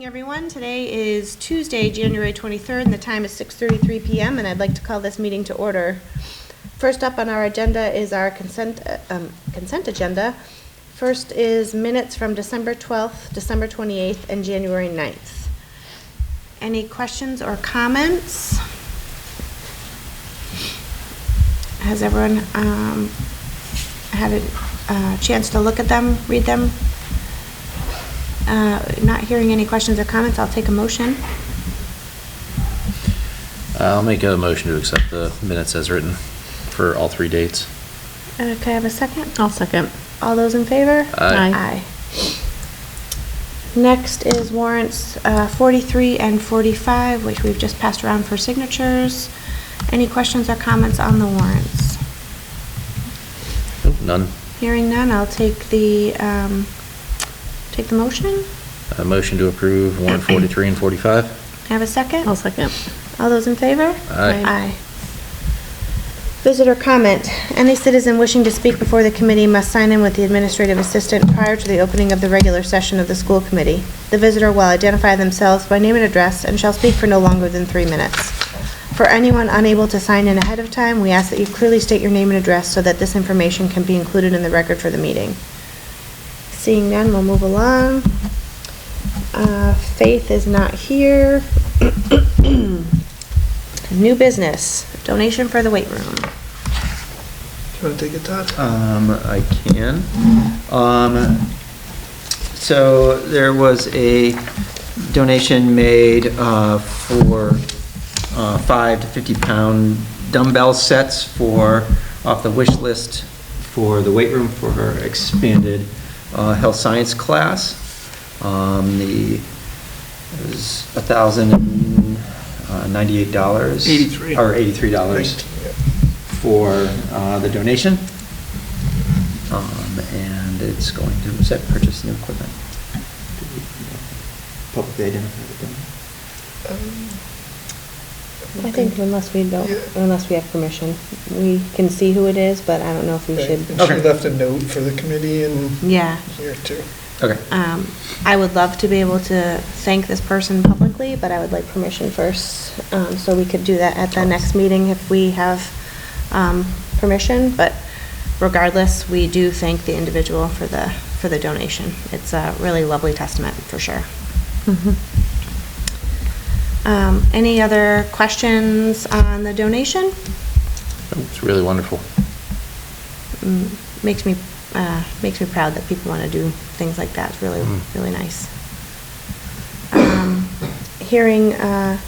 Morning, everyone. Today is Tuesday, January 23rd, and the time is 6:33 p.m., and I'd like to call this meeting to order. First up on our agenda is our consent agenda. First is minutes from December 12th, December 28th, and January 9th. Any questions or comments? Has everyone had a chance to look at them, read them? Not hearing any questions or comments, I'll take a motion. I'll make a motion to accept the minutes as written for all three dates. Can I have a second? I'll second. All those in favor? Aye. Aye. Next is warrants 43 and 45, which we've just passed around for signatures. Any questions or comments on the warrants? Nope, none. Hearing none, I'll take the motion. A motion to approve warrant 43 and 45. Have a second? I'll second. All those in favor? Aye. Aye. Visitor comment. Any citizen wishing to speak before the committee must sign in with the administrative assistant prior to the opening of the regular session of the school committee. The visitor will identify themselves by name and address and shall speak for no longer than 3 minutes. For anyone unable to sign in ahead of time, we ask that you clearly state your name and address so that this information can be included in the record for the meeting. Seeing none, we'll move along. Faith is not here. New business, donation for the weight room. Do you want to take it, Todd? I can. So there was a donation made for 5 to 50-pound dumbbell sets off the wish list for the weight room for our expanded health science class. It was $1,098. 83. Or $83 for the donation. And it's going to purchase new equipment. Publicly identify the I think unless we have permission, we can see who it is, but I don't know if we should. And she left a note for the committee and Yeah. here too. Okay. I would love to be able to thank this person publicly, but I would like permission first, so we could do that at the next meeting if we have permission. But regardless, we do thank the individual for the donation. It's a really lovely testament for sure. Mm-hmm. Any other questions on the donation? It's really wonderful. Makes me proud that people want to do things like that. It's really nice. Hearing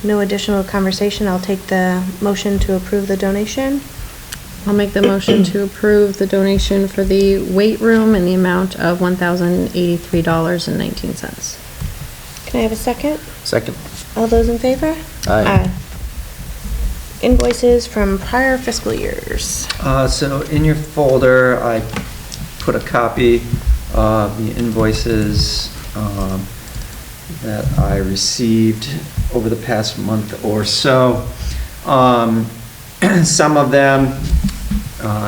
no additional conversation, I'll take the motion to approve the donation. I'll make the motion to approve the donation for the weight room in the amount of $1,083.19. Can I have a second? Second. All those in favor? Aye. Invoices from prior fiscal years. So in your folder, I put a copy of the invoices that I received over the past month or so. Some of them,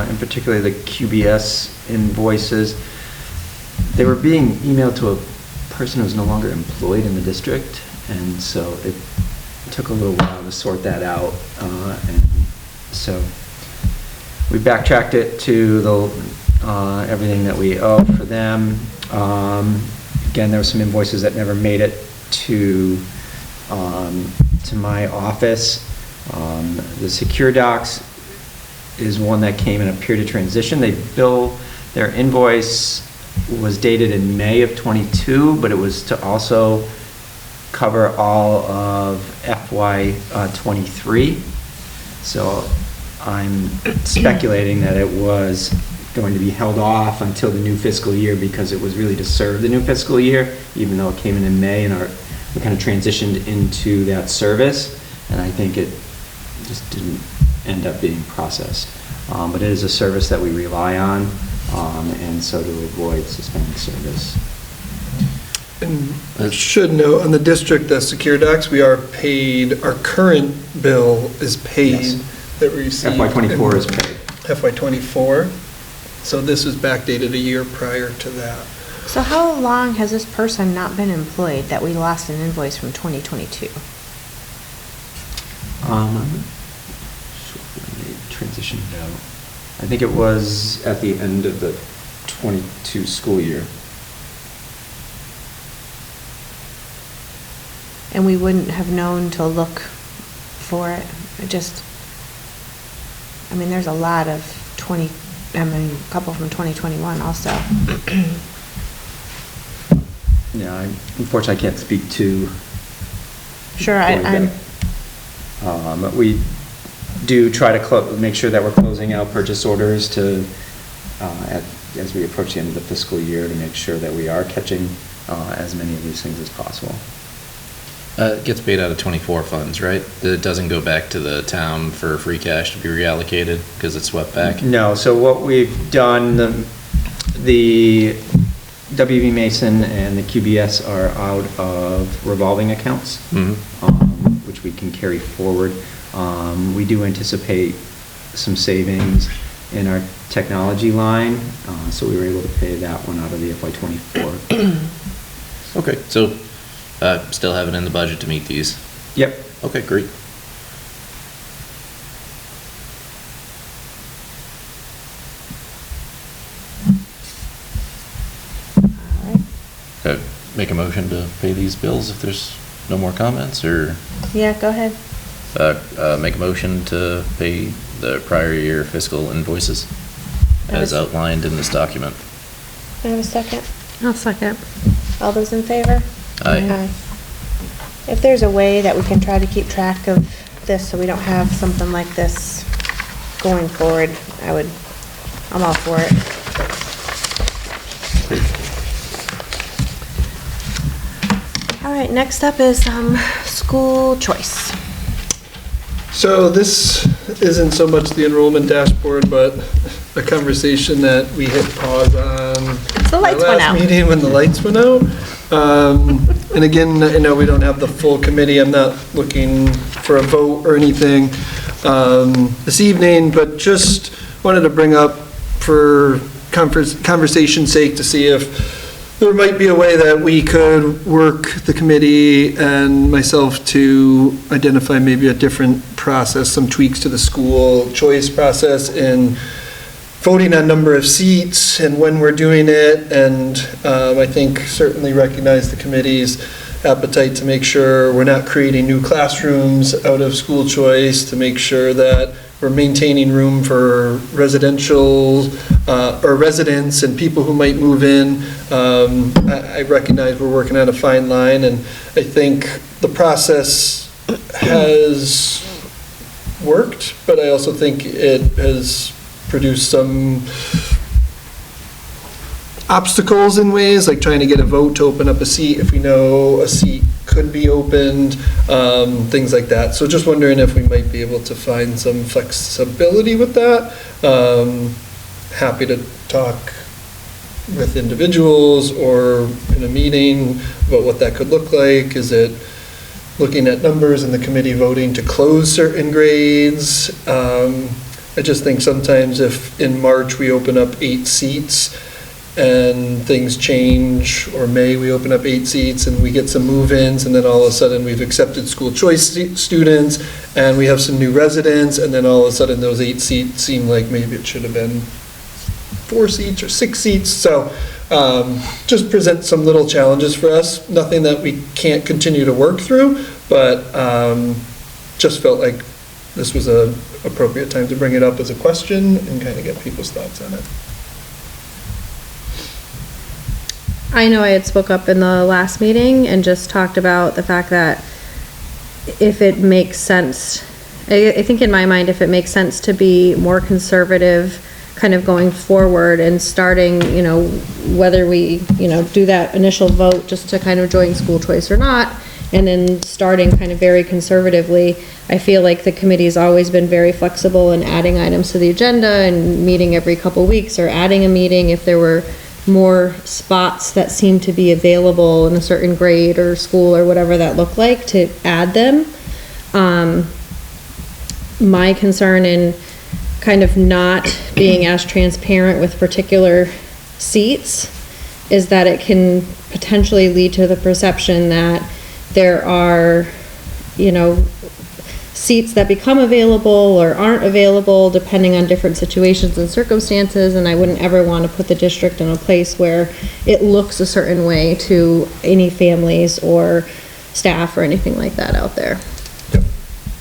in particular the QBS invoices, they were being emailed to a person who's no longer employed in the district, and so it took a little while to sort that out, and so we backtracked it to everything that we owe for them. Again, there were some invoices that never made it to my office. The Secure Docs is one that came in a period of transition. Their invoice was dated in May of '22, but it was to also cover all of FY '23. So I'm speculating that it was going to be held off until the new fiscal year because it was really to serve the new fiscal year, even though it came in May and we kind of transitioned into that service, and I think it just didn't end up being processed. But it is a service that we rely on, and so to avoid suspending service. And I should note, on the district, the Secure Docs, we are paid, our current bill is paid. Yes. That we received. FY24 is paid. FY24. So this was backdated a year prior to that. So how long has this person not been employed that we lost an invoice from 2022? I'm not sure when they transitioned out. I think it was at the end of the 22 school year. And we wouldn't have known to look for it. I mean, there's a lot of a couple from 2021 also. Yeah, unfortunately, I can't speak to. Sure, But we do try to make sure that we're closing out purchase orders to, as we approach the end of the fiscal year, to make sure that we are catching as many of these things as possible. It gets paid out of 24 funds, right? It doesn't go back to the town for free cash to be reallocated because it's swept back? No, so what we've done, the WB Mason and the QBS are out of revolving accounts, which we can carry forward. We do anticipate some savings in our technology line, so we were able to pay that one out of the FY24. Okay, so still have it in the budget to meet these? Yep. Okay, great. Make a motion to pay these bills if there's no more comments, or Yeah, go ahead. make a motion to pay the prior year fiscal invoices as outlined in this document. Can I have a second? I'll second. All those in favor? Aye. If there's a way that we can try to keep track of this so we don't have something like this going forward, I'm all for it. All right, next up is school choice. So this isn't so much the enrollment dashboard, but a conversation that we hit pause on. The lights went out. Last meeting when the lights went out. And again, I know we don't have the full committee. I'm not looking for a vote or anything this evening, but just wanted to bring up for conversation's sake to see if there might be a way that we could work the committee and myself to identify maybe a different process, some tweaks to the school choice process in voting on number of seats and when we're doing it. And I think certainly recognize the committee's appetite to make sure we're not creating new classrooms out of school choice, to make sure that we're maintaining room for residential or residents and people who might move in. I recognize we're working on a fine line, and I think the process has worked, but I also think it has produced some obstacles in ways, like trying to get a vote to open up a seat if we know a seat could be opened, things like that. So just wondering if we might be able to find some flexibility with that. Happy to talk with individuals or in a meeting about what that could look like. Is it looking at numbers and the committee voting to close certain grades? I just think sometimes if in March we open up 8 seats and things change, or May we open up 8 seats and we get some move-ins, and then all of a sudden we've accepted school choice students and we have some new residents, and then all of a sudden those 8 seats seem like maybe it should have been 4 seats or 6 seats. So just present some little challenges for us. Nothing that we can't continue to work through, but just felt like this was an appropriate time to bring it up as a question and kind of get people's thoughts on it. I know I had spoke up in the last meeting and just talked about the fact that if it makes sense, I think in my mind, if it makes sense to be more conservative kind of going forward and starting, you know, whether we, you know, do that initial vote just to kind of join school choice or not, and then starting kind of very conservatively, I feel like the committee's always been very flexible in adding items to the agenda and meeting every couple weeks, or adding a meeting if there were more spots that seem to be available in a certain grade or school or whatever that looked like, to add them. My concern in kind of not being as transparent with particular seats is that it can potentially lead to the perception that there are, you know, seats that become available or aren't available depending on different situations and circumstances, and I wouldn't ever want to put the district in a place where it looks a certain way to any families or staff or anything like that out there. Yep.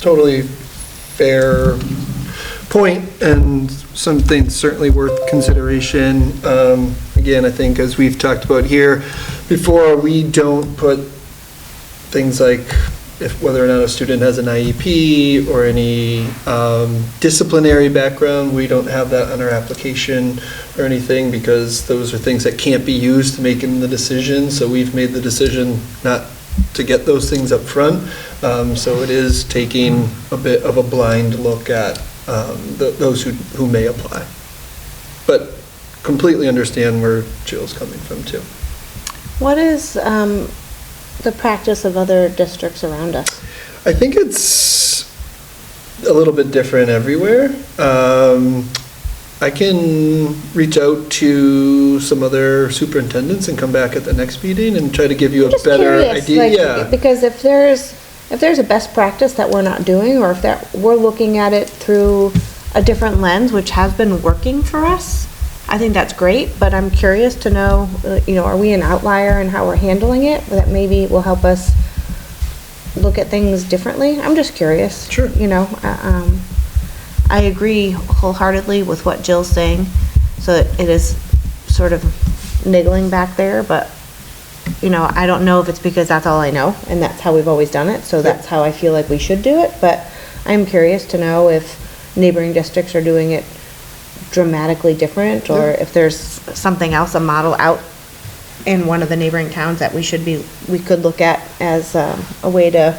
Totally fair point, and something certainly worth consideration. Again, I think as we've talked about here before, we don't put things like whether or not a student has an IEP or any disciplinary background. We don't have that on our application or anything, because those are things that can't be used to make the decision. So we've made the decision not to get those things up front. So it is taking a bit of a blind look at those who may apply. But completely understand where Jill's coming from too. What is the practice of other districts around us? I think it's a little bit different everywhere. I can reach out to some other superintendents and come back at the next meeting and try to give you a Just better curious, idea. like, Yeah. because if there's a best practice that we're not doing, or if we're looking at it through a different lens, which has been working for us, I think that's great, but I'm curious to know, are we an outlier in how we're handling it, that maybe will help us look at things differently? I'm just curious. Sure. I agree wholeheartedly with what Jill's saying, so it is sort of niggling back there, but, I don't know if it's because that's all I know, and that's how we've always done it, so that's how I feel like we should do it, but I'm curious to know if neighboring districts are doing it dramatically different, or if there's something else, a model out in one of the neighboring towns that we could look at as a way to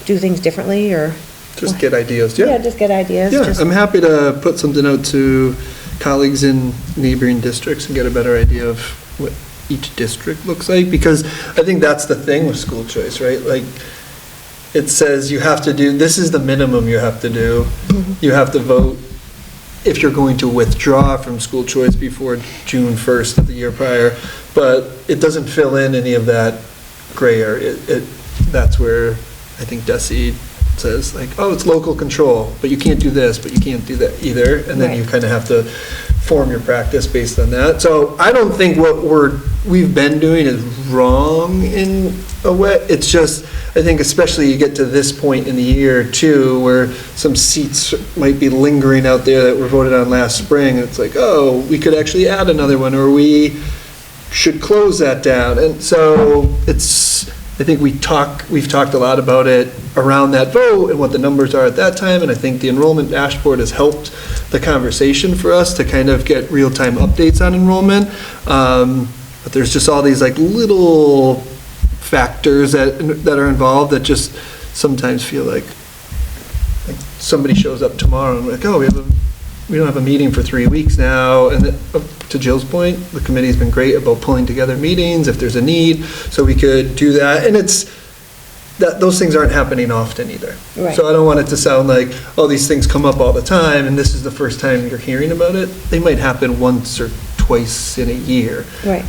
do things differently, or Just get ideas, yeah, just get ideas. Yeah, just- I'm happy to put something out to colleagues in neighboring districts and get a better idea of what each district looks like, because I think that's the thing with school choice, right? Like, it says you have to do, this is the minimum you have to do. You have to vote if you're going to withdraw from school choice before June 1st of the year prior, but it doesn't fill in any of that gray area. That's where I think DESI says, like, oh, it's local control, but you can't do this, but you can't do that either, and then you kind of have to form your practice based on that. So I don't think what we've been doing is wrong in a way. It's just, I think especially you get to this point in the year too, where some seats might be lingering out there that were voted on last spring, and it's like, oh, we could actually add another one, or we should close that down. And so I think we've talked a lot about it around that vote and what the numbers are at that time, and I think the enrollment dashboard has helped the conversation for us to kind of get real-time updates on enrollment. But there's just all these like little factors that are involved that just sometimes feel like somebody shows up tomorrow and we're like, oh, we don't have a meeting for 3 weeks now. And to Jill's point, the committee's been great about pulling together meetings if there's a need, so we could do that. And those things aren't happening often either. Right. So I don't want it to sound like, oh, these things come up all the time and this is the first time you're hearing about it. They might happen once or twice in a year. Right.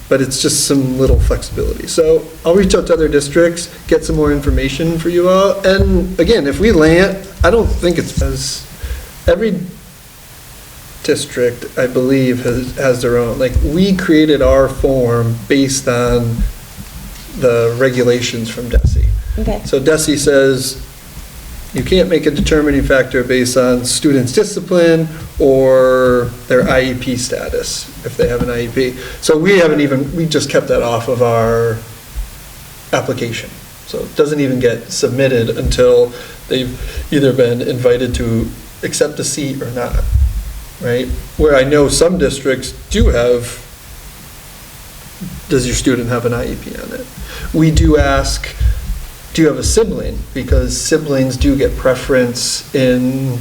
But it's just some little flexibility. So I'll reach out to other districts, get some more information for you all. And again, if we land, I don't think it's as, every district, I believe, has their own, like, we created our form based on the regulations from DESI. Okay. So DESI says you can't make a determining factor based on students' discipline or their IEP status, if they have an IEP. So we just kept that off of our application. So it doesn't even get submitted until they've either been invited to accept a seat or not, right? Where I know some districts do have, does your student have an IEP on it? We do ask, do you have a sibling? Because siblings do get preference in,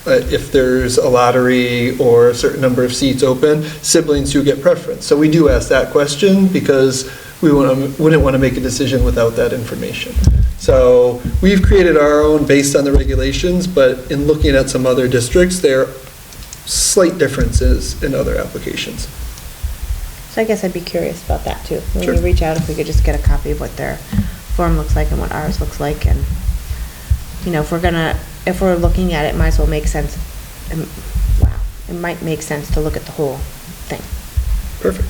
if there's a lottery or a certain number of seats open, siblings do get preference. So we do ask that question because we wouldn't want to make a decision without that information. So we've created our own based on the regulations, but in looking at some other districts, they're slight differences in other applications. So I guess I'd be curious about that too. When Sure. we reach out, if we could just get a copy of what their form looks like and what ours looks like, and, you know, if we're looking at it, it might as well make sense. Wow, it might make sense to look at the whole thing. Perfect.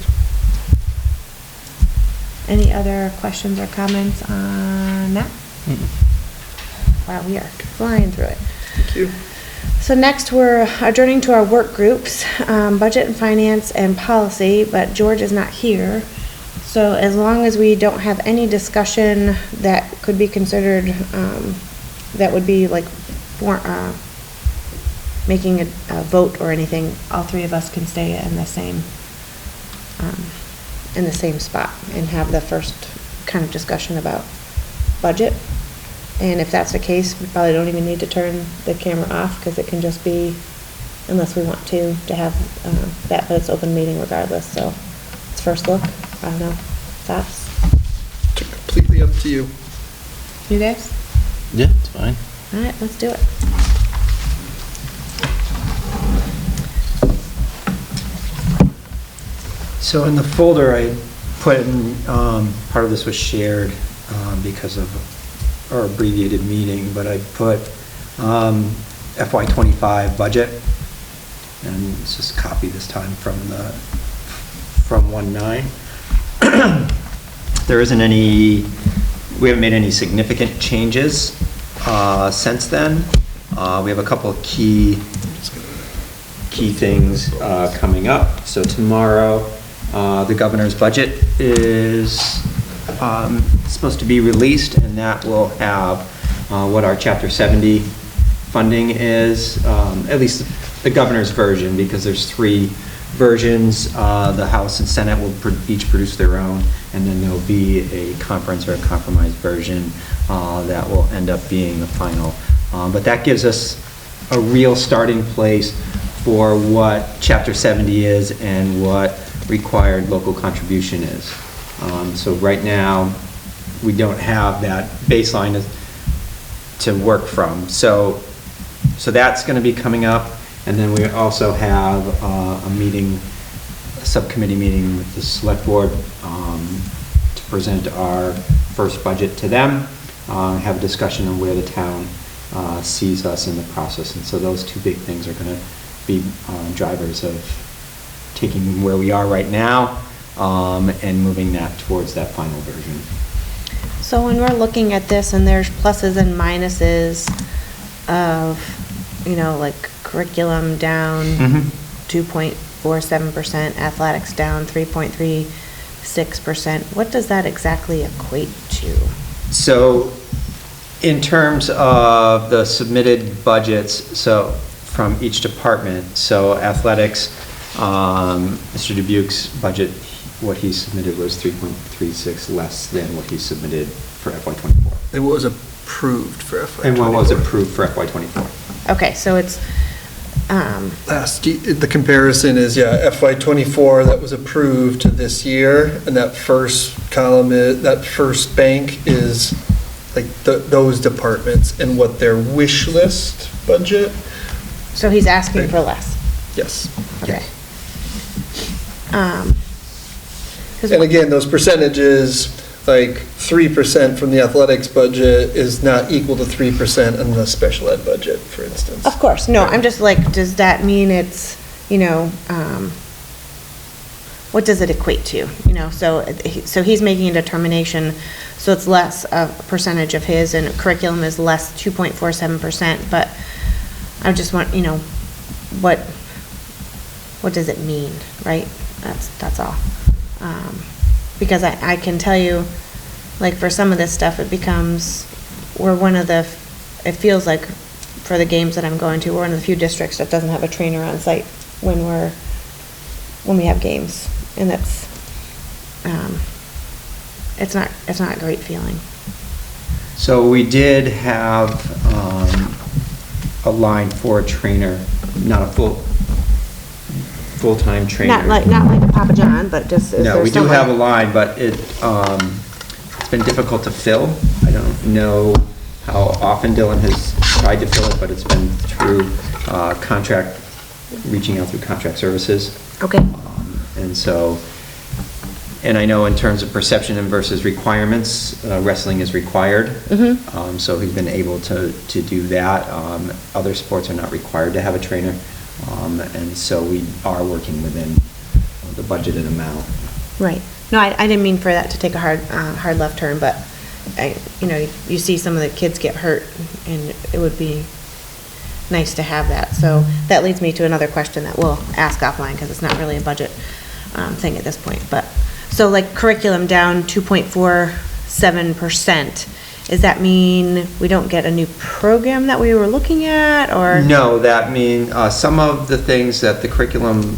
Any other questions or comments on that? Wow, we are flying through it. Thank you. So next, we're adjourning to our work groups, budget and finance and policy, but George is not here. So as long as we don't have any discussion that could be considered, that would be like making a vote or anything, all three of us can stay in the same spot and have the first kind of discussion about budget. And if that's the case, we probably don't even need to turn the camera off, because it can just be, unless we want to have that, but it's open meeting regardless, so it's first look. I don't know. Thoughts? Completely up to you. You guys? Yeah, it's fine. All right, let's do it. So in the folder, I put in, part of this was shared because of our abbreviated meeting, but I put FY '25 budget, and it's just a copy this time from 1/9. There isn't any, we haven't made any significant changes since then. We have a couple of key things coming up. So tomorrow, the governor's budget is supposed to be released, and that will have what our Chapter 70 funding is, at least the governor's version, because there's 3 versions. The House and Senate will each produce their own, and then there'll be a conference or a compromise version that will end up being the final. But that gives us a real starting place for what Chapter 70 is and what required local contribution is. So right now, we don't have that baseline to work from. So that's going to be coming up. And then we also have a subcommittee meeting with the select board to present our first budget to them, have a discussion on where the town sees us in the process. And so those 2 big things are going to be drivers of taking where we are right now and moving that towards that final version. So when we're looking at this, and there's pluses and minuses of, you know, like curriculum down 2.47%, athletics down 3.36%, what does that exactly equate to? So in terms of the submitted budgets, so from each department, so athletics, Mr. Dubuque's budget, what he submitted was 3.36 less than what he submitted for FY '24. It was approved for FY '24. And what was approved for FY '24. Okay, so it's, The comparison is, FY '24 that was approved this year, and that first column, that first bank is like those departments and what their wish list budget. so he's asking for less. Yes. Okay. And again, those percentages, like 3% from the athletics budget is not equal to 3% on the special ed budget, for instance. Of course, no, I'm just like, does that mean it's, you know, what does it equate to? You know, so he's making a determination, so it's less a percentage of his, and curriculum is less 2.47%, but I just want, you know, what does it mean, right? That's all. Because I can tell you, like, for some of this stuff, it becomes, it feels like, for the games that I'm going to, we're one of the few districts that doesn't have a trainer on site when we have games, and that's, it's not a great feeling. So we did have a line for a trainer, not a full-time trainer. Not like a Papa John, but just, is No, there we do someone- have a line, but it's been difficult to fill. I don't know how often Dylan has tried to fill it, but it's been through contract reaching out through contract services. Okay. And so, and I know in terms of perception and versus requirements, wrestling is required. So he's been able to do that. Other sports are not required to have a trainer. And so we are working within the budgeted amount. Right. No, I didn't mean for that to take a hard left turn, but you see some of the kids get hurt, and it would be nice to have that. So that leads me to another question that we'll ask offline, because it's not really a budget thing at this point. But so like curriculum down 2.47%. Does that mean we don't get a new program that we were looking at, or? No, that means some of the things that the curriculum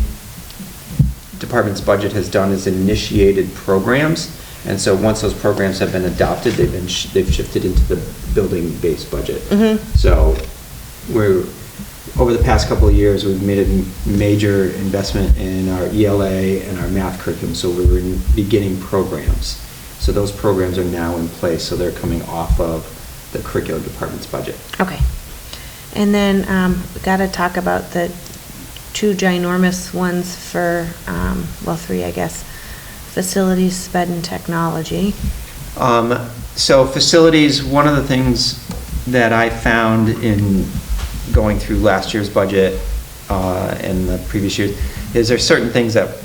department's budget has done is initiated programs, and so once those programs have been adopted, they've shifted into the building-based budget. So over the past couple of years, we've made a major investment in our ELA and our math curriculum, so we were beginning programs. So those programs are now in place, so they're coming off of the curriculum department's budget. Okay. And then we got to talk about the two ginormous ones for, three, I guess. Facilities, sped, and technology. So facilities, one of the things that I found in going through last year's budget and the previous years is there's certain things that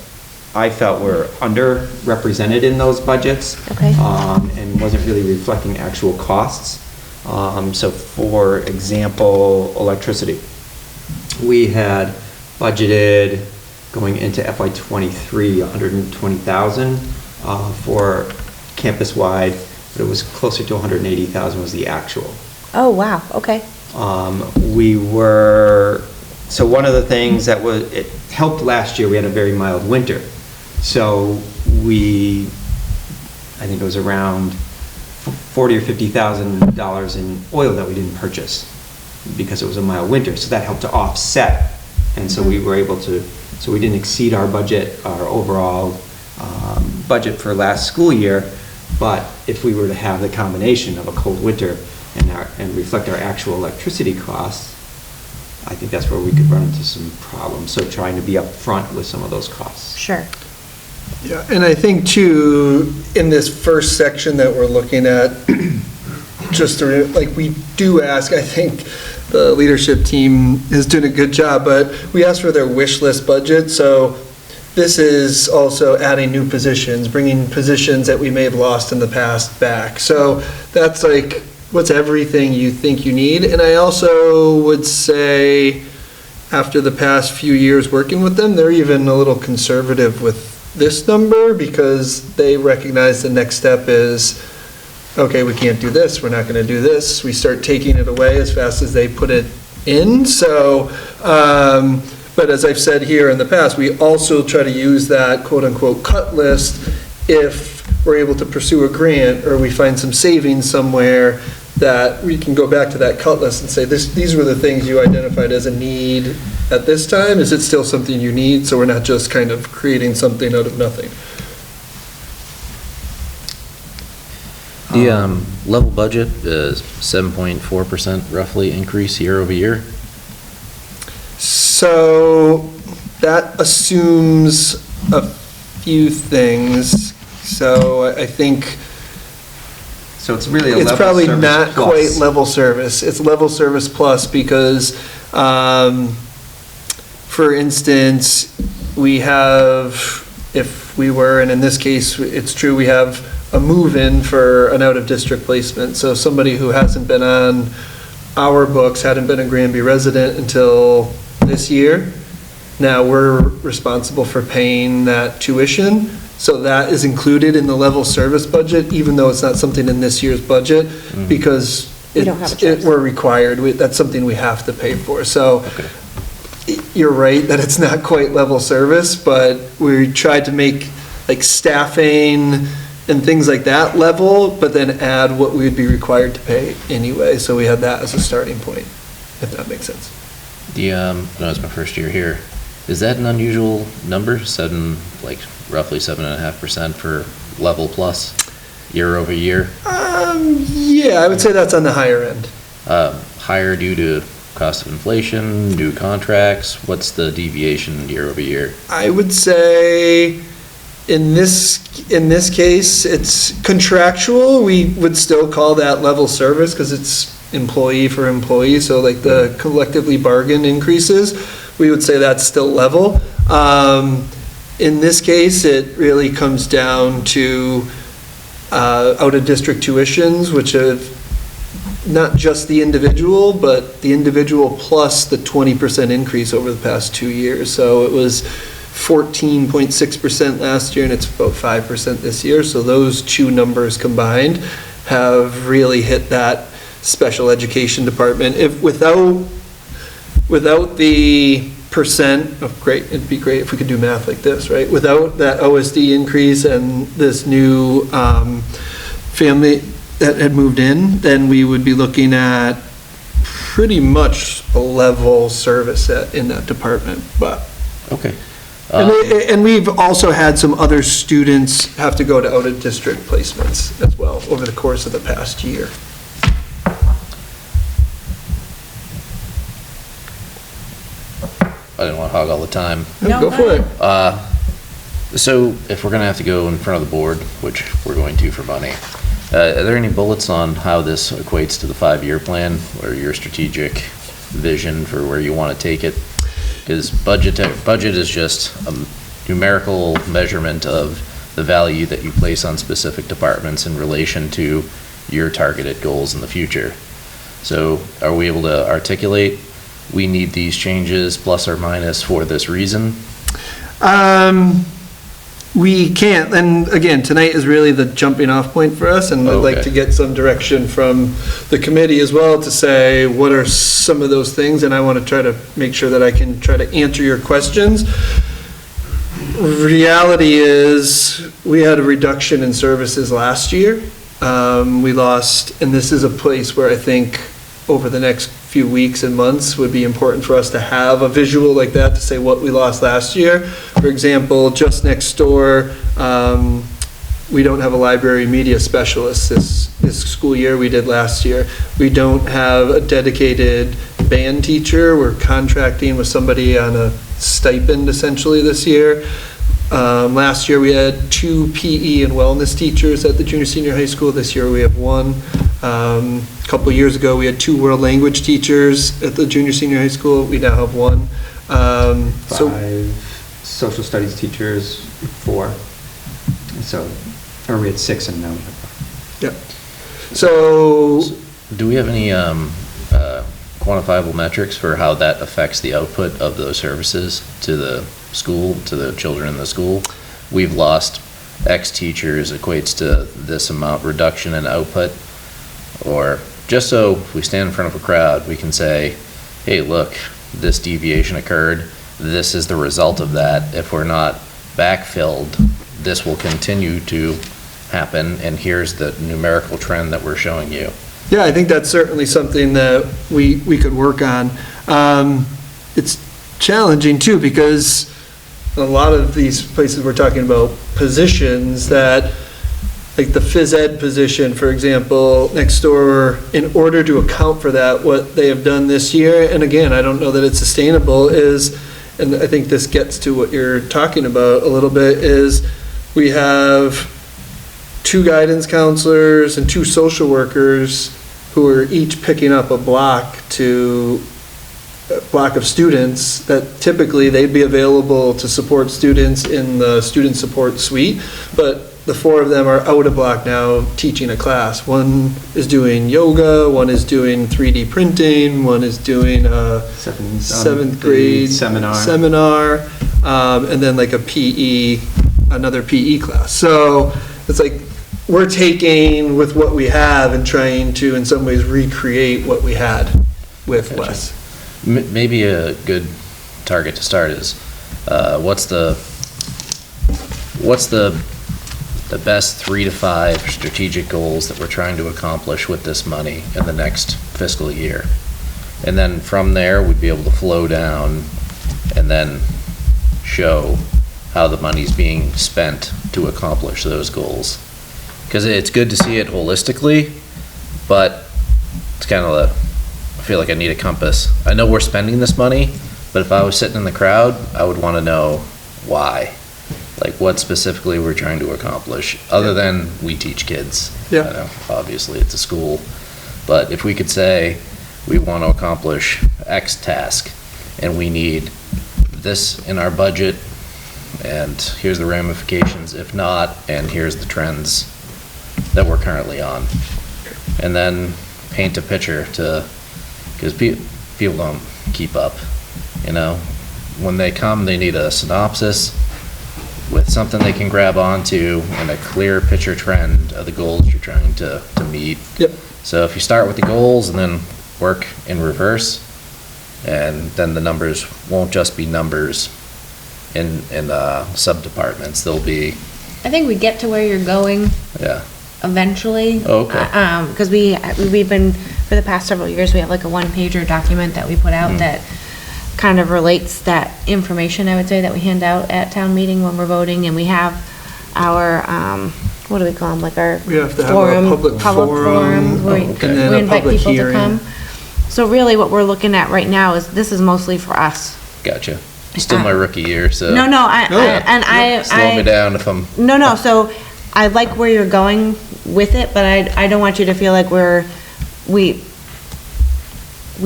I felt were underrepresented in those budgets. Okay. And wasn't really reflecting actual costs. So for example, electricity. We had budgeted going into FY23 $120,000 for campus-wide, but it was closer to $180,000 was the actual. Oh, wow, okay. So one of the things that it helped last year, we had a very mild winter. So I think it was around $40,000 or $50,000 in oil that we didn't purchase because it was a mild winter. So that helped to offset. And so we were able to, so we didn't exceed our budget, our overall budget for last school year. But if we were to have the combination of a cold winter and reflect our actual electricity costs, I think that's where we could run into some problems. So trying to be upfront with some of those costs. Sure. Yeah, and I think too, in this first section that we're looking at, we do ask, I think the leadership team is doing a good job, but we asked for their wish list budget. So this is also adding new positions, bringing positions that we may have lost in the past back. So that's like, what's everything you think you need? And I also would say, after the past few years working with them, they're even a little conservative with this number because they recognize the next step is, okay, we can't do this, we're not going to do this. We start taking it away as fast as they put it in. So, but as I've said here in the past, we also try to use that quote-unquote cut list if we're able to pursue a grant or we find some savings somewhere that we can go back to that cut list and say, these were the things you identified as a need at this time. Is it still something you need? So we're not just kind of creating something out of nothing. The level budget is 7.4% roughly increase year over year. So that assumes a few things. So I think So it's really a it's level probably service not plus. quite level service. It's level service plus because, for instance, we have, if we were, and in this case, it's true, we have a move-in for an out-of-district placement. So somebody who hasn't been on our books, hadn't been a Granby resident until this year. Now we're responsible for paying that tuition. So that is included in the level service budget, even though it's not something in this year's budget, because We don't have a choice. we're required. That's something we have to pay for. So you're right that it's not quite level service, but we tried to make like staffing and things like that level, but then add what we would be required to pay anyway. So we had that as a starting point, if that makes sense. No, it's my first year here. Is that an unusual number? Roughly 7.5% for level plus year over year? Yeah, I would say that's on the higher end. Higher due to cost of inflation, new contracts? What's the deviation year over year? I would say in this case, it's contractual. We would still call that level service because it's employee for employee. So like the collectively bargained increases, we would say that's still level. In this case, it really comes down to out-of-district tuitions, which have not just the individual, but the individual plus the 20% increase over the past 2 years. So it was 14.6% last year, and it's about 5% this year. So those two numbers combined have really hit that special education department. If without the percent, great, it'd be great if we could do math like this, right? Without that OSD increase and this new family that had moved in, then we would be looking at pretty much a level service in that department. But Okay. and we've also had some other students have to go to out-of-district placements as well over the course of the past year. I didn't want to hog all the time. No, Go for it. So if we're going to have to go in front of the board, which we're going to for money, are there any bullets on how this equates to the 5-year plan or your strategic vision for where you want to take it? Because budget is just a numerical measurement of the value that you place on specific departments in relation to your targeted goals in the future. So are we able to articulate, we need these changes plus or minus for this reason? We can't, and again, tonight is really the jumping off point for us, and I'd like Okay. to get some direction from the committee as well to say, what are some of those things, and I want to try to make sure that I can try to answer your questions. Reality is, we had a reduction in services last year. We lost, and this is a place where I think over the next few weeks and months would be important for us to have a visual like that to say what we lost last year. For example, just next door, we don't have a library media specialist this school year. We did last year. We don't have a dedicated band teacher. We're contracting with somebody on a stipend essentially this year. Last year we had 2 PE and wellness teachers at the junior senior high school. This year we have 1. A couple of years ago we had 2 world language teachers at the junior senior high school. We now have 1. 5 social studies teachers, 4. So, or we had 6 and now we have 5. Yeah. So Do we have any quantifiable metrics for how that affects the output of those services to the school, to the children in the school? We've lost X teachers equates to this amount reduction in output, or just so if we stand in front of a crowd, we can say, hey, look, this deviation occurred. This is the result of that. If we're not backfilled, this will continue to happen, and here's the numerical trend that we're showing you. yeah, I think that's certainly something that we could work on. It's challenging too, because a lot of these places we're talking about positions that, like the phys ed position, for example, next door, in order to account for that, what they have done this year, and again, I don't know that it's sustainable, is, and I think this gets to what you're talking about a little bit, is we have 2 guidance counselors and 2 social workers who are each picking up a block of students that typically they'd be available to support students in the student support suite, but the 4 of them are out of block now teaching a class. One is doing yoga, one is doing 3D printing, one is doing a 7th grade seminar, and then like a PE, another PE class. So it's like we're taking with what we have and trying to, in some ways, recreate what we had with Gotcha. less. Maybe a good target to start is, what's the best 3 to 5 strategic goals that we're trying to accomplish with this money in the next fiscal year? And then from there, we'd be able to flow down and then show how the money's being spent to accomplish those goals. Because it's good to see it holistically, but it's kind of feel like I need a compass. I know we're spending this money, but if I was sitting in the crowd, I would want to know why. Like what specifically we're trying to accomplish, other than we teach kids. Yeah. You know, obviously it's a school, but if we could say, we want to accomplish X task, and we need this in our budget, and here's the ramifications if not, and here's the trends that we're currently on. And then paint a picture to, because people don't keep up, you know? When they come, they need a synopsis with something they can grab onto and a clear picture trend of the goals you're trying to meet. Yep. So if you start with the goals and then work in reverse, and then the numbers won't just be numbers in sub-departments, they'll be, I think we get to where you're going yeah. eventually. Oh, okay. Because we've been, for the past several years, we have like a one-pager document that we put out that kind of relates that information, I would say, that we hand out at town meeting when we're voting, and we have our, what do we call them, like our We have to have a forum, public forum, where Oh, okay. and then we a invite public people to hearing. come. So really what we're looking at right now is, this is mostly for us. Gotcha. Still my rookie year, so. No, I Slow me down if I'm. No, so I like where you're going with it, but I don't want you to feel like we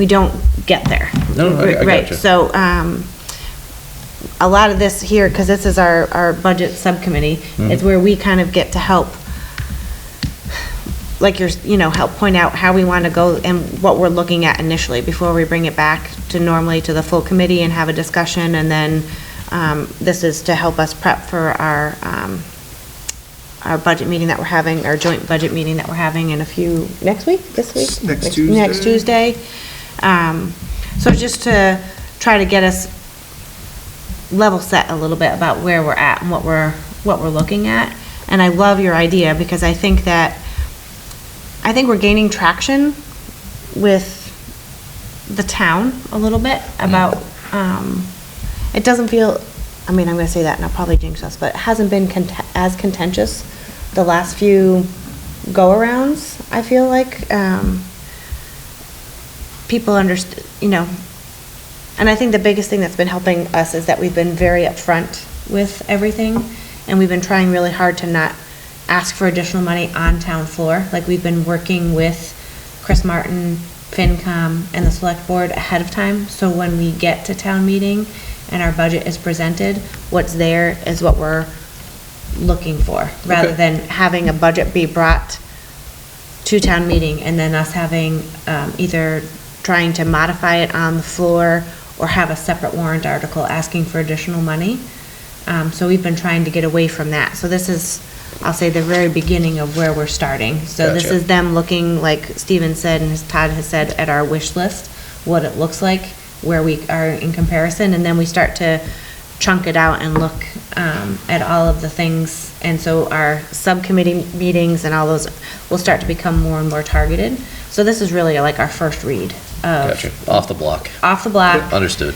don't get there. No, I Right, gotcha. so, a lot of this here, because this is our budget subcommittee, is where we kind of get to help, like help point out how we want to go and what we're looking at initially before we bring it back to normally to the full committee and have a discussion, and then, this is to help us prep for our budget meeting that we're having, our joint budget meeting that we're having in next week? Next Tuesday. Next Tuesday. So just to try to get us level set a little bit about where we're at and what we're looking at. And I love your idea, because I think we're gaining traction with the town a little bit about, it doesn't feel, I'm gonna say that and I'll probably jinx us, but it hasn't been as contentious the last few go-arounds, I feel like. People understand, and I think the biggest thing that's been helping us is that we've been very upfront with everything, and we've been trying really hard to not ask for additional money on town floor. Like, we've been working with Chris Martin, FinCom, and the select board ahead of time, so when we get to town meeting and our budget is presented, what's there is what we're looking for, rather Okay. than having a budget be brought to town meeting and then us having, either trying to modify it on the floor or have a separate warrant article asking for additional money. So we've been trying to get away from that. So this is, I'll say, the very beginning of where we're starting. So this Gotcha. is them looking, like Steven said and Todd has said, at our wish list, what it looks like, where we are in comparison, and then we start to chunk it out and look at all of the things. And so our subcommittee meetings and all those will start to become more and more targeted. So this is really like our first read of Gotcha. Off the block. off the block. Understood.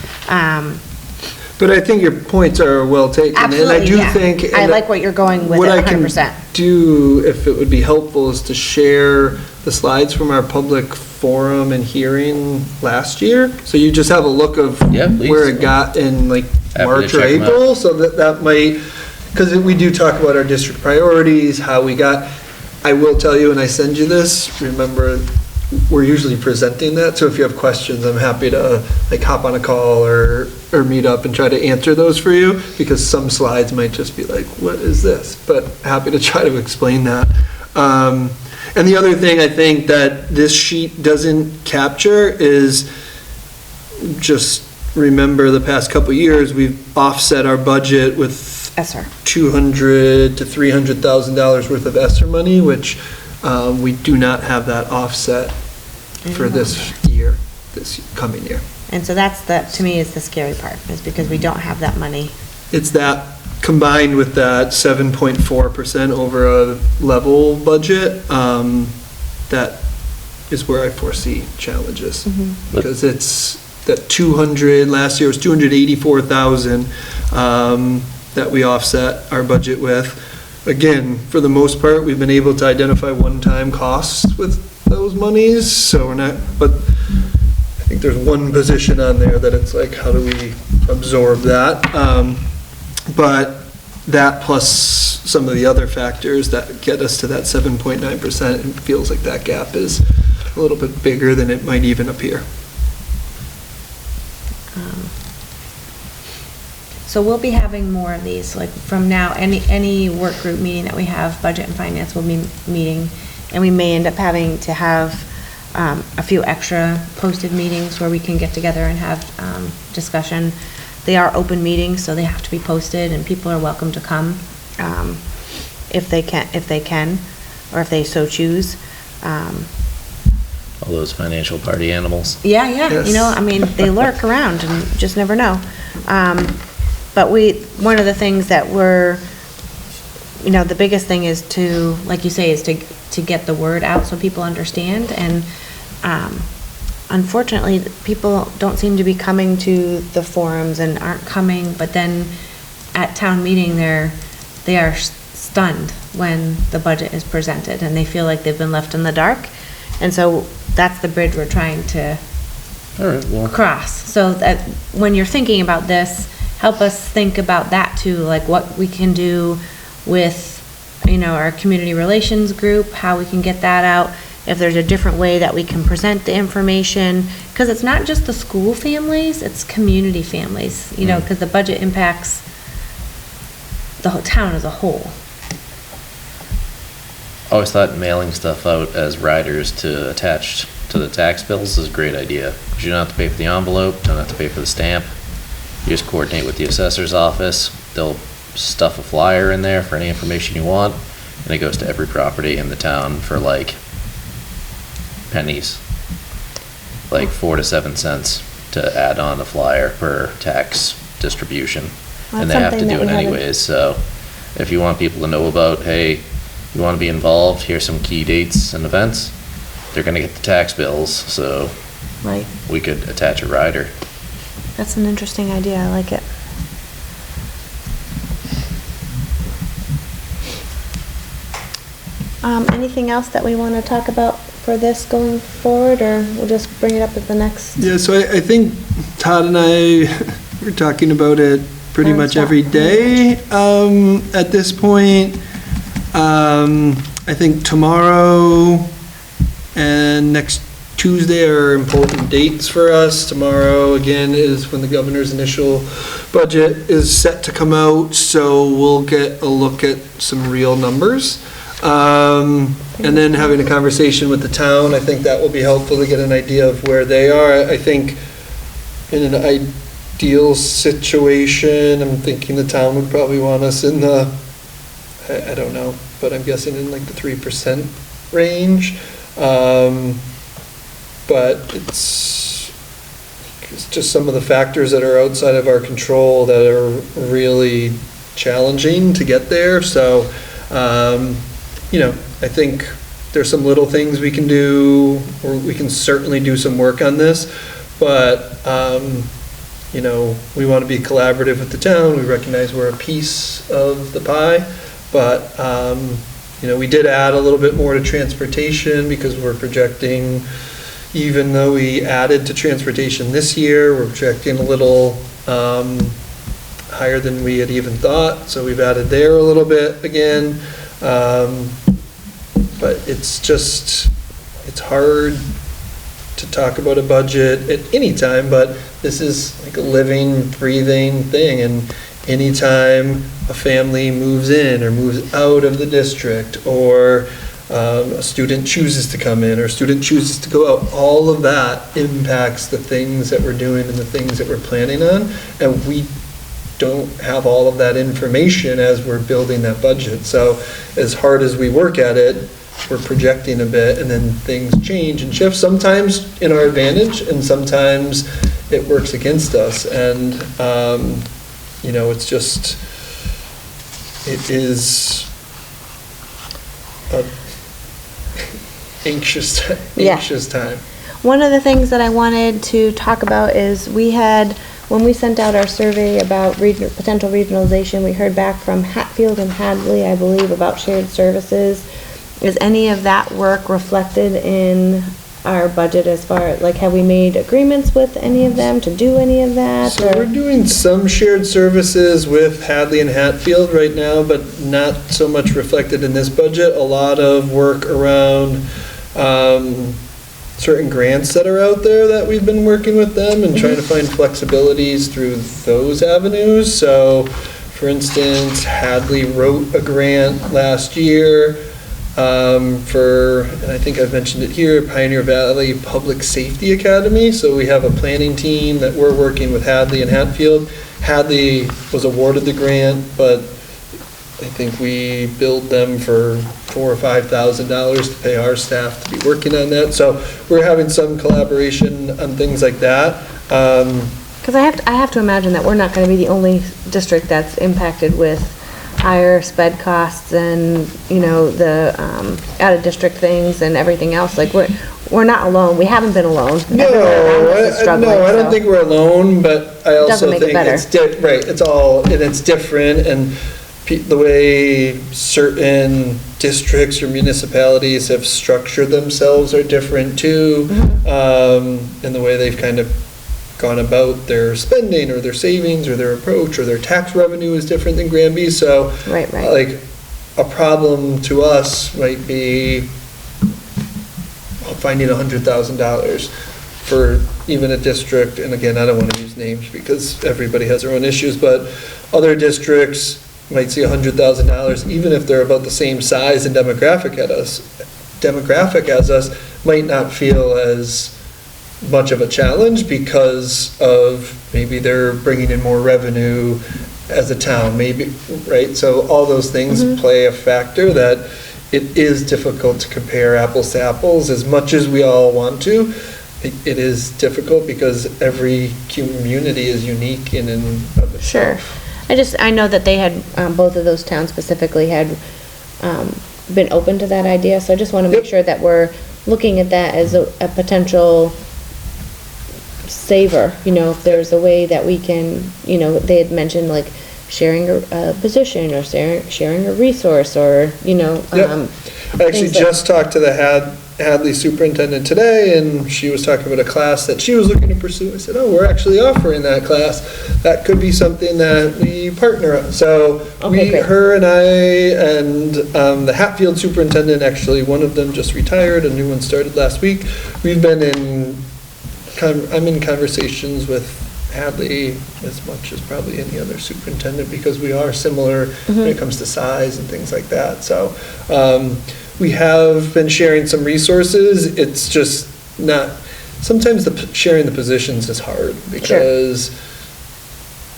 But I think your points are well taken. And I Absolutely, do yeah. think. I like what you're going with What it I can 100%. do, if it would be helpful, is to share the slides from our public forum and hearing last year. So you just have a look of Yeah, please. where it got in like to March or check 'em out. April. So that might, because we do talk about our district priorities, how we got. I will tell you, when I send you this, remember, we're usually presenting that, so if you have questions, I'm happy to like hop on a call or meet up and try to answer those for you, because some slides might just be like, what is this? But happy to try to explain that. And the other thing I think that this sheet doesn't capture is, just remember the past couple of years, we've offset our budget with Yes, sir. $200,000 to $300,000 worth of ESSER money, which we do not have that offset for this year, this coming year. And so that's to me, is the scary part, is because we don't have that money. It's that combined with that 7.4% over a level budget, that is where I foresee challenges. Because it's that 200, last year was 284,000 that we offset our budget with. Again, for the most part, we've been able to identify one-time costs with those monies, so we're not, but think there's one position on there that it's like, how do we absorb that? But that plus some of the other factors that get us to that 7.9%, it feels like that gap is a little bit bigger than it might even appear. So we'll be having more of these, like from now, any work group meeting that we have, budget and finance will be meeting, and we may end up having to have a few extra posted meetings where we can get together and have discussion. They are open meetings, so they have to be posted, and people are welcome to come if they can, or if they so choose. All those financial party animals. Yeah, Yes. you know, I mean, they lurk around and you just never know. But one of the things that the biggest thing is to, like you say, is to get the word out so people understand. And unfortunately, people don't seem to be coming to the forums and aren't coming, but then at town meeting, they are stunned when the budget is presented and they feel like they've been left in the dark. And so that's the bridge we're trying to cross. So that when you're thinking about this, help us think about that too, like what we can do with, our community relations group, how we can get that out, if there's a different way that we can present the information, because it's not just the school families, it's community families, because the budget impacts the whole town as a whole. I always thought mailing stuff out as riders to attach to the tax bills is a great idea. 'Cause you don't have to pay for the envelope, don't have to pay for the stamp. You just coordinate with the assessor's office. They'll stuff a flyer in there for any information you want, and it goes to every property in the town for like pennies, like 4 to 7 cents to add on a flyer per tax distribution. Well, And they that's have to something do that it we haven't- anyways, so if you want people to know about, hey, you want to be involved, here's some key dates and events, they're gonna get the tax bills, so Right. we could attach a rider. That's an interesting idea. I like it. Anything else that we want to talk about for this going forward, or we'll just bring it up at the next? Yeah, so I think Todd and I were talking about it pretty much every day at this point. I think tomorrow and next Tuesday are important dates for us. Tomorrow, again, is when the governor's initial budget is set to come out, so we'll get a look at some real numbers. And then having a conversation with the town, I think that will be helpful to get an idea of where they are. I think in an ideal situation, I'm thinking the town would probably want us in the, I don't know, but I'm guessing in like the 3% range. But it's just some of the factors that are outside of our control that are really challenging to get there. So, I think there's some little things we can do, or we can certainly do some work on this, but, we want to be collaborative with the town. We recognize we're a piece of the pie, but, we did add a little bit more to transportation because we're projecting, even though we added to transportation this year, we're projecting a little higher than we had even thought, so we've added there a little bit again. But it's hard to talk about a budget at any time, but this is like a living, breathing thing, and anytime a family moves in or moves out of the district, or a student chooses to come in or a student chooses to go out, all of that impacts the things that we're doing and the things that we're planning on, and we don't have all of that information as we're building that budget. So as hard as we work at it, we're projecting a bit, and then things change and shift, sometimes in our advantage and sometimes it works against us. And it's just, it is a anxious time. One of the things that I wanted to talk about is when we sent out our survey about potential regionalization, we heard back from Hatfield and Hadley, I believe, about shared services. Is any of that work reflected in our budget as far, like, have we made agreements with any of them to do any of that? So or- we're doing some shared services with Hadley and Hatfield right now, but not so much reflected in this budget. A lot of work around certain grants that are out there that we've been working with them and trying to find flexibilities through those avenues. So, for instance, Hadley wrote a grant last year for, and I think I've mentioned it here, Pioneer Valley Public Safety Academy. So we have a planning team that we're working with Hadley and Hatfield. Hadley was awarded the grant, but I think we billed them for $4,000 or $5,000 to pay our staff to be working on that. So we're having some collaboration on things like that. Because I have to imagine that we're not going to be the only district that's impacted with higher sped costs and, you know, the out-of-district things and everything else. Like, we're not alone. We haven't been alone. Everywhere around us is struggling, No, I don't so. think we're alone, but I Doesn't also make it think better. it's, right, it's all, and it's different, and the way certain districts or municipalities have structured themselves are different too, and the way they've kind of gone about their spending or their savings or their approach or their tax revenue is different than Granby. So, Right. like, a problem to us might be finding $100,000 for even a district, and again, I don't want to use names because everybody has their own issues, but other districts might see $100,000, even if they're about the same size and demographic as us, might not feel as much of a challenge because of maybe they're bringing in more revenue as a town, maybe, right? So all those things play a factor that it is difficult to compare apples to apples as much as we all want to. It is difficult because every community is unique in and of itself. Sure. I know that they had, both of those towns specifically had been open to that idea, so I just want to make Yep. sure that we're looking at that as a potential saver, you know, if there's a way that we can, you know, they had mentioned like sharing a position or sharing a resource or, you know. Yep. I actually things that- just talked to the Hadley superintendent today, and she was talking about a class that she was looking to pursue. I said, oh, we're actually offering that class. That could be something that we partner on. So Okay, great. her and I and the Hatfield superintendent, actually, one of them just retired, a new one started last week. We've been I'm in conversations with Hadley as much as probably any other superintendent because we are similar when it comes to size and things like that. So we have been sharing some resources. It's just not, sometimes sharing the positions is hard because,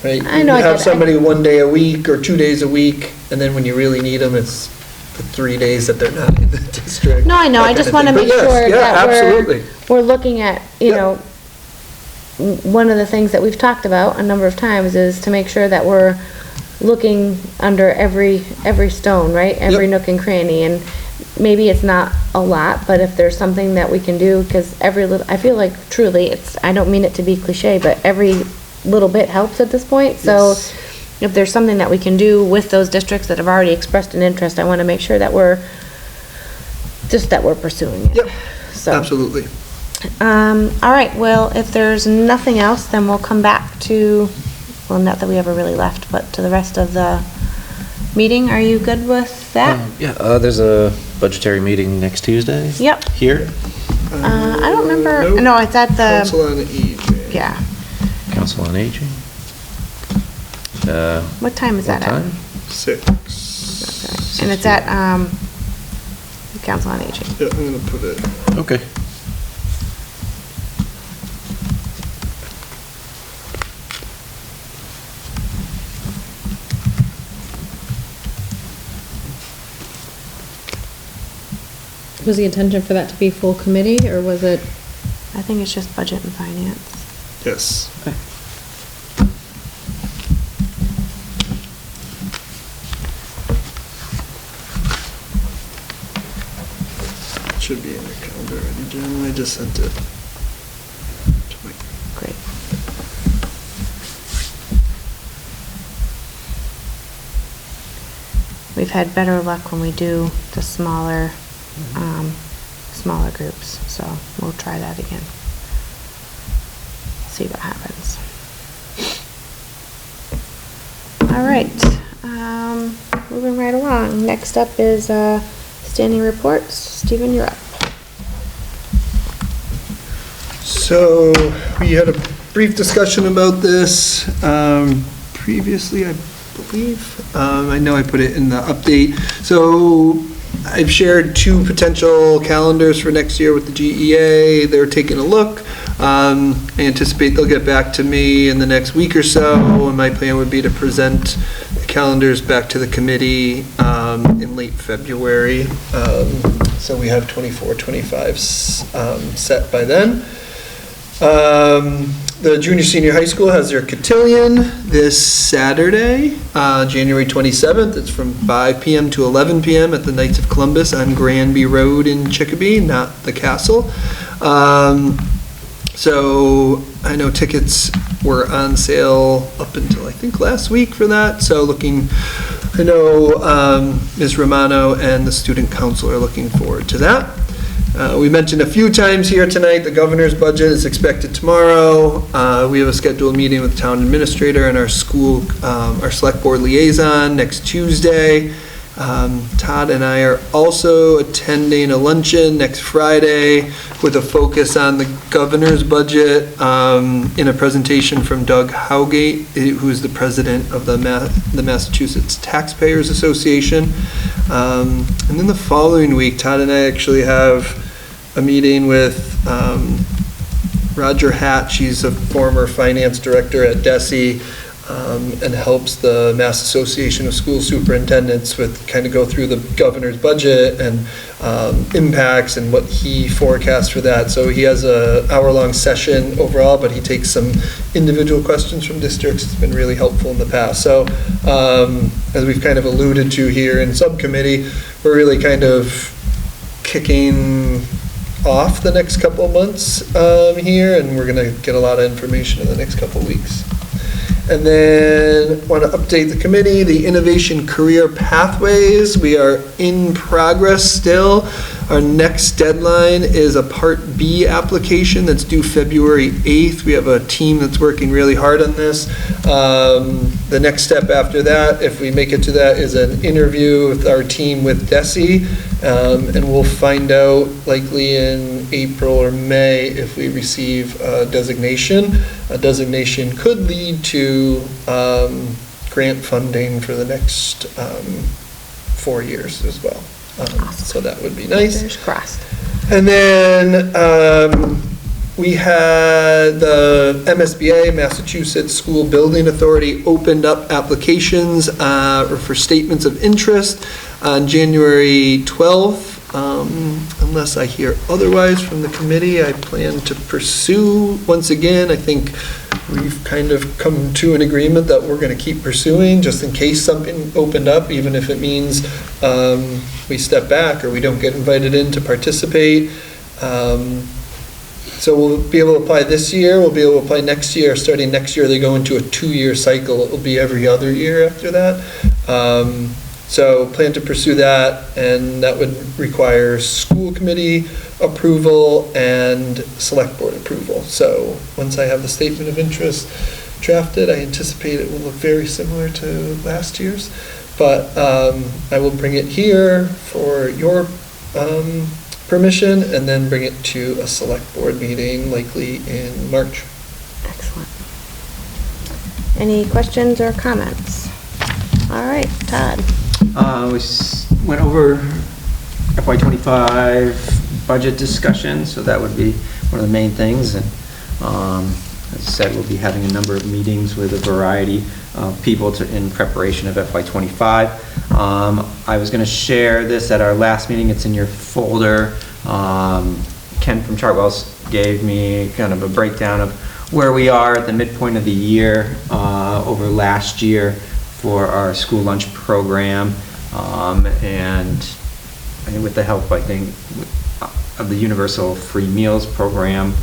right, I know, you I have get it. somebody 1 day a week or 2 days a week, and then when you really need them, it's the 3 days that they're not in the district. No, I know, that I just kind want to of make thing. But yes, sure yeah, that absolutely. we're looking at, you Yep. know, one of the things that we've talked about a number of times is to make sure that we're looking under every stone, right? Every Yep. nook and cranny, and maybe it's not a lot, but if there's something that we can do, because every little, I feel like truly, I don't mean it to be cliche, but every little bit helps at this point, so Yes. if there's something that we can do with those districts that have already expressed an interest, I want to make sure that we're pursuing it. Yep, So, absolutely. all right, well, if there's nothing else, then we'll come back to, well, not that we ever really left, but to the rest of the meeting. Are you good with that? Yeah, there's a budgetary meeting next Tuesday. Yep. Here, I don't remember, Nope. no, it's at Council the, on Aging. yeah. Council on Aging. What time is What that at? time? 6. And it's at, Council on Aging. Yeah, I'm gonna put it. Okay. Was the intention for that to be full committee, or was it? I think it's just budget and finance. Yes. It should be in your calendar already, Jen. I just sent it to Mike. Great. We've had better luck when we do the smaller smaller groups, so we'll try that again. See what happens. All right, moving right along. Next up is standing reports. Stephen, you're up. So we had a brief discussion about this previously, I believe. I know I put it in the update. So I've shared 2 potential calendars for next year with the GEA. They're taking a look. I anticipate they'll get back to me in the next week or so, and my plan would be to present the calendars back to the committee in late February. So we have 24, 25 set by then. The junior senior high school has their cotillion this Saturday, January 27th. It's from 5 p.m. to 11 p.m. at the Knights of Columbus on Granby Road in Chicopee, not the castle. So I know tickets were on sale up until I think last week for that. So I know Ms. Romano and the student council are looking forward to that. We mentioned a few times here tonight, the governor's budget is expected tomorrow. We have a scheduled meeting with the town administrator and our select board liaison next Tuesday. Todd and I are also attending a luncheon next Friday with a focus on the governor's budget in a presentation from Doug Howgate, who's the president of the Massachusetts Taxpayers Association. And then the following week, Todd and I actually have a meeting with Roger Hatch. He's a former finance director at DESE and helps the Mass Association of School Superintendents with kind of go through the governor's budget and impacts and what he forecasts for that. So he has an hour-long session overall, but he takes some individual questions from districts. It's been really helpful in the past. So as we've kind of alluded to here in subcommittee, we're really kind of kicking off the next couple of months here, and we're going to get a lot of information in the next couple of weeks. And then want to update the committee, the innovation career pathways. We are in progress still. Our next deadline is a Part B application that's due February 8th. We have a team that's working really hard on this. The next step after that, if we make it to that, is an interview with our team with DESE, and we'll find out likely in April or May if we receive a designation. A designation could lead to grant funding for the next 4 years as well. So that would be nice. Fingers crossed. And then we had the MSBA, Massachusetts School Building Authority, opened up applications for statements of interest on January 12th. Unless I hear otherwise from the committee, I plan to pursue. Once again, I think we've kind of come to an agreement that we're going to keep pursuing just in case something opened up, even if it means we step back or we don't get invited in to participate. So we'll be able to apply this year, we'll be able to apply next year. Starting next year, they go into a 2-year cycle. It will be every other year after that. So plan to pursue that, and that would require school committee approval and select board approval. So once I have the statement of interest drafted, I anticipate it will look very similar to last year's, but I will bring it here for your permission and then bring it to a select board meeting likely in March. Excellent. Any questions or comments? All right, Todd. We went over FY25 budget discussion, so that would be one of the main things. And as I said, we'll be having a number of meetings with a variety of people in preparation of FY25. I was going to share this at our last meeting. It's in your folder. Ken from Chartwell's gave me kind of a breakdown of where we are at the midpoint of the year over last year for our school lunch program, and with the help, I think, of the Universal Free Meals program,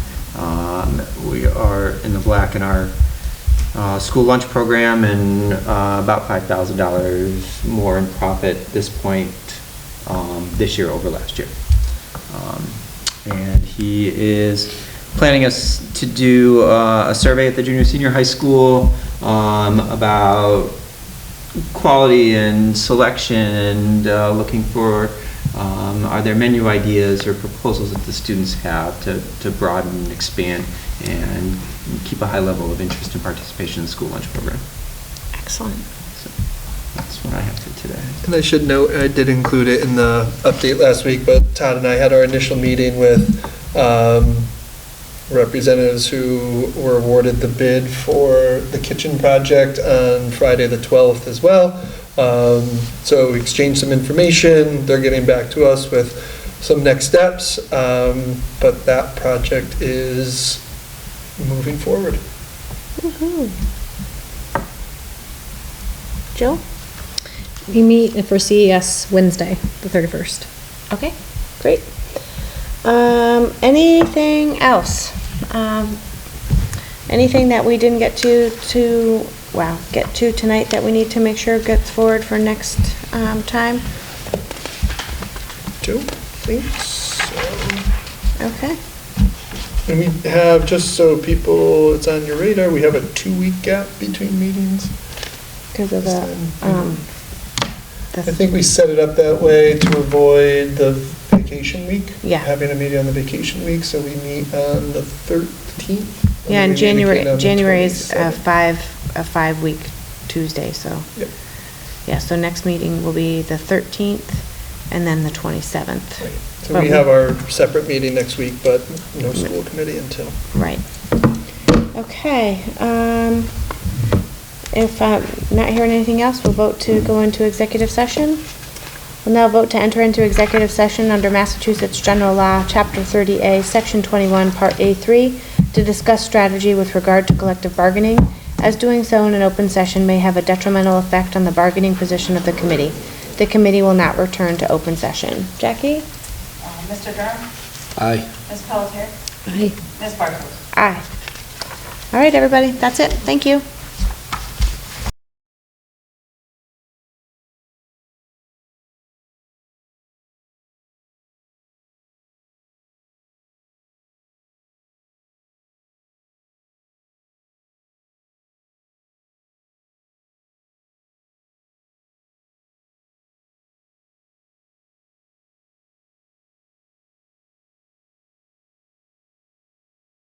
we are in the black in our school lunch program, and about $5,000 more in profit at this point this year over last year. And he is planning us to do a survey at the junior, senior high school about quality and selection and looking for, are there menu ideas or proposals that the students have to broaden and expand and keep a high level of interest and participation in the school lunch program. Excellent. So that's what I have for today. And I should note, I did include it in the update last week, but Todd and I had our initial meeting with representatives who were awarded the bid for the kitchen project on Friday the 12th as well. So we exchanged some information. They're getting back to us with some next steps, but that project is moving forward. Jill? We meet for CES Wednesday, the 31st. Okay, great. Anything else? Anything that we didn't get to tonight that we need to make sure gets forward for next time? Don't think so. Okay. And we have, just so people, it's on your radar, we have a 2-week gap between meetings. Because of I think we set it up that way to avoid the vacation week. Yeah. Having a meeting on the vacation week, so we meet on the 13th. Yeah, and we meet again on the January is a 27th. 5-week Tuesday, so. Yep. Yeah, so next meeting will be the 13th and then the 27th. Right. So we have our separate meeting next week, but no school committee until. Right. Okay, if I'm not hearing anything else, we'll vote to go into executive session. We'll now vote to enter into executive session under Massachusetts General Law, Chapter 30A, Section 21, Part A3, to discuss strategy with regard to collective bargaining, as doing so in an open session may have a detrimental effect on the bargaining position of the committee. The committee will not return to open session. Jackie? Mr. Durham? Aye. Ms. Pelletier? Aye. Ms. Bartos? Aye. All right, everybody, that's it. Thank you.